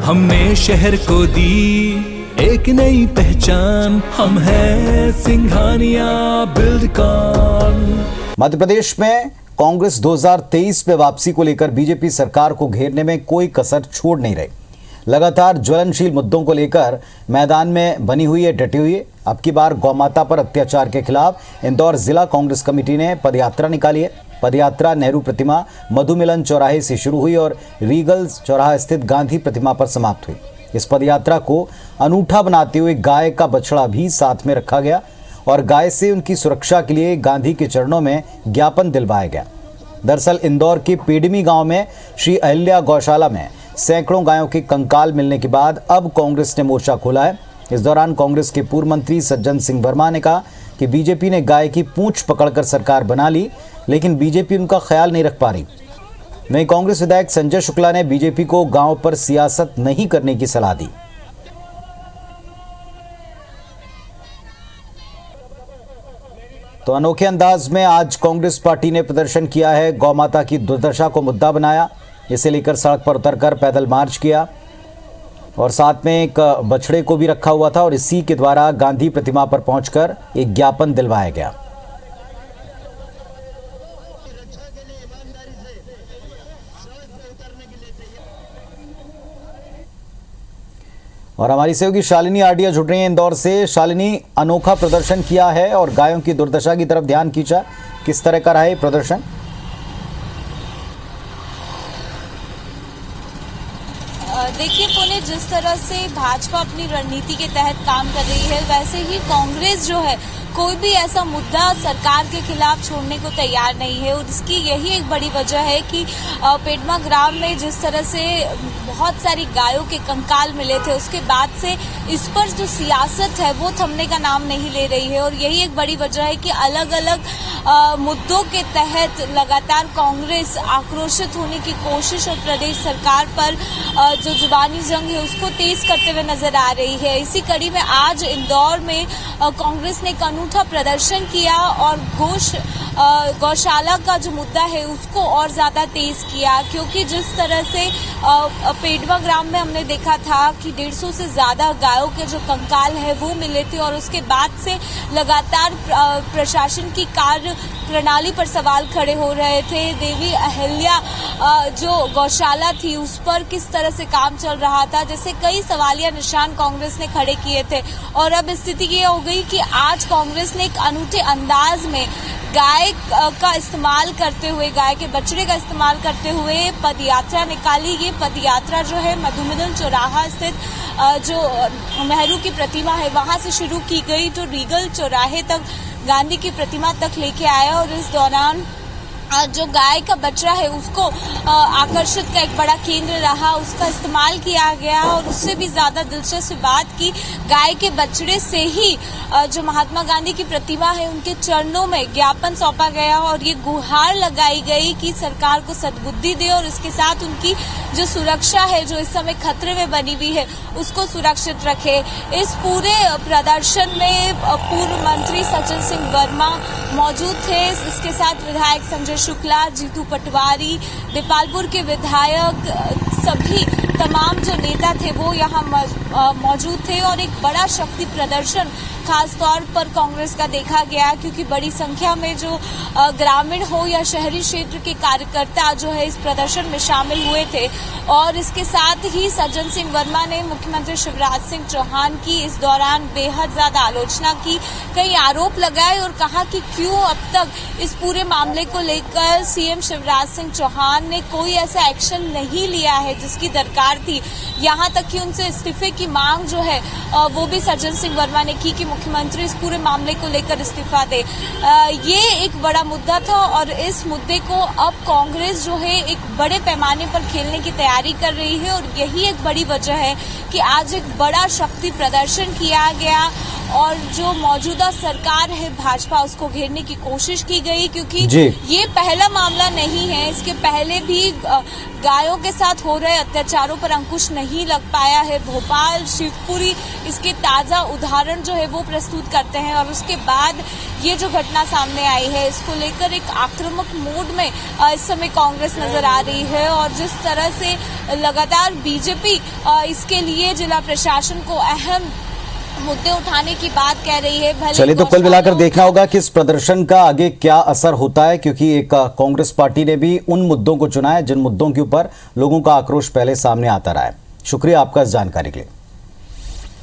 हमने शहर को दी एक नई पहचान, हम हैं सिंघानिया बिल्डकॉन। मध्य प्रदेश में कांग्रेस 2023 में वापसी को लेकर बीजेपी सरकार को घेरने में कोई कसर छोड़ नहीं रही। लगातार ज्वलनशील मुद्दों को लेकर मैदान में बनी हुई है, डटी हुई है। अब की बार गौमाता पर अत्याचार के खिलाफ इंदौर जिला कांग्रेस कमेटी ने पदयात्रा निकाली है। पदयात्रा नेहरू प्रतिमा मधुमिलन चौराहे से शुरू हुई और रीगल चौराहा स्थित गांधी प्रतिमा पर समाप्त हुई। इस पदयात्रा को अनूठा बनाते हुए गाय का बछड़ा भी साथ में रखा गया और गाय से उनकी सुरक्षा के लिए गांधी के चरणों में ज्ञापन दिलवाया गया। दरअसल इंदौर के पेडमी गांव में श्री अहिल्या गौशाला में सैकड़ों गायों के कंकाल मिलने के बाद अब कांग्रेस ने मोर्चा खोला है। इस दौरान कांग्रेस के पूर्व मंत्री सज्जन सिंह वर्मा ने कहा कि बीजेपी ने गाय की पूंछ पकड़कर सरकार बना ली, लेकिन बीजेपी उनका ख्याल नहीं रख पा रही। वहीं कांग्रेस विधायक संजय शुक्ला ने बीजेपी को गांव पर सियासत नहीं करने की सलाह दी। तो अनोखे अंदाज में आज कांग्रेस पार्टी ने प्रदर्शन किया है। गौमाता की दुर्दशा को मुद्दा बनाया, इसे लेकर सड़क पर उतरकर पैदल मार्च किया और साथ में एक बछड़े को भी रखा हुआ था और इसी के द्वारा गांधी प्रतिमा पर पहुंचकर एक ज्ञापन दिलवाया गया। और हमारी सहयोगी शालिनी आडिया जुड़ रही है इंदौर से। शालिनी, अनोखा प्रदर्शन किया है और गायों की दुर्दशा की तरफ ध्यान खींचा, किस तरह का रहा है प्रदर्शन? देखिए पुणे, जिस तरह से भाजपा अपनी रणनीति के तहत काम कर रही है, वैसे ही कांग्रेस जो है कोई भी ऐसा मुद्दा सरकार के खिलाफ छोड़ने को तैयार नहीं है। और इसकी यही एक बड़ी वजह है कि पेडमा ग्राम में जिस तरह से बहुत सारी गायों के कंकाल मिले थे, उसके बाद से इस पर जो सियासत है वो थमने का नाम नहीं ले रही है। और यही एक बड़ी वजह है कि अलग अलग मुद्दों के तहत लगातार कांग्रेस आक्रोशित होने की कोशिश और प्रदेश सरकार पर जो जुबानी जंग है उसको तेज करते हुए नजर आ रही है। इसी कड़ी में आज इंदौर में कांग्रेस ने एक अनूठा प्रदर्शन किया और गौशाला का जो मुद्दा है उसको और ज्यादा तेज किया, क्योंकि जिस तरह से पेडमा ग्राम में हमने देखा था कि 150 से ज्यादा गायों के जो कंकाल है वो मिले थे और उसके बाद से लगातार प्रशासन की कार्य प्रणाली पर सवाल खड़े हो रहे थे। देवी अहिल्या जो गौशाला थी उस पर किस तरह से काम चल रहा था, जैसे कई सवालिया निशान कांग्रेस ने खड़े किए थे। और अब स्थिति ये हो गई कि आज कांग्रेस ने एक अनूठे अंदाज में गाय का इस्तेमाल करते हुए, गाय के बछड़े का इस्तेमाल करते हुए पदयात्रा निकाली। ये पदयात्रा जो है मधुमिलन चौराहा स्थित जो नेहरू की प्रतिमा है वहां से शुरू की गई, जो रीगल चौराहे तक गांधी की प्रतिमा तक लेके आया। और इस दौरान जो गाय का बछड़ा है उसको आकर्षित का एक बड़ा केंद्र रहा, उसका इस्तेमाल किया गया। और उससे भी ज्यादा दिलचस्प बात की, गाय के बछड़े से ही जो महात्मा गांधी की प्रतिमा है उनके चरणों में ज्ञापन सौंपा गया और ये गुहार लगाई गई कि सरकार को सद्बुद्धि दे और इसके साथ उनकी जो सुरक्षा है जो इस समय खतरे में बनी हुई है उसको सुरक्षित रखे। इस पूरे प्रदर्शन में पूर्व मंत्री सज्जन सिंह वर्मा मौजूद थे, इसके साथ विधायक संजय शुक्ला, जीतू पटवारी, देपालपुर के विधायक, सभी तमाम जो नेता थे वो यहाँ मौजूद थे। और एक बड़ा शक्ति प्रदर्शन खास तौर पर कांग्रेस का देखा गया, क्योंकि बड़ी संख्या में जो ग्रामीण हो या शहरी क्षेत्र के कार्यकर्ता जो है इस प्रदर्शन में शामिल हुए थे। और इसके साथ ही सज्जन सिंह वर्मा ने मुख्यमंत्री शिवराज सिंह चौहान की इस दौरान बेहद ज्यादा आलोचना की, कई आरोप लगाए और कहा कि क्यों अब तक इस पूरे मामले को लेकर सीएम शिवराज सिंह चौहान ने कोई ऐसा एक्शन नहीं लिया है जिसकी दरकार थी। यहाँ तक कि उनसे इस्तीफे की मांग जो है वो भी सज्जन सिंह वर्मा ने की कि मुख्यमंत्री इस पूरे मामले को लेकर इस्तीफा दे। ये एक बड़ा मुद्दा था और इस मुद्दे को अब कांग्रेस जो है एक बड़े पैमाने पर खेलने की तैयारी कर रही है। और यही एक बड़ी वजह है कि आज एक बड़ा शक्ति प्रदर्शन किया गया और जो मौजूदा सरकार है भाजपा उसको घेरने की कोशिश की गई, क्योंकि ये पहला मामला नहीं है। इसके पहले भी गायों के साथ हो रहे अत्याचारों पर अंकुश नहीं लग पाया है। भोपाल, शिवपुरी इसके ताजा उदाहरण जो है वो प्रस्तुत करते हैं, और उसके बाद ये जो घटना सामने आई है इसको लेकर एक आक्रामक मूड में इस समय कांग्रेस नजर आ रही है। और जिस तरह से लगातार बीजेपी इसके लिए जिला प्रशासन को अहम मुद्दे उठाने की बात कह रही है। चलिए, तो कुल मिलाकर देखना होगा कि इस प्रदर्शन का आगे क्या असर होता है, क्योंकि एक कांग्रेस पार्टी ने भी उन मुद्दों को चुना है जिन मुद्दों के ऊपर लोगों का आक्रोश पहले सामने आता रहा है। शुक्रिया आपका इस जानकारी के लिए।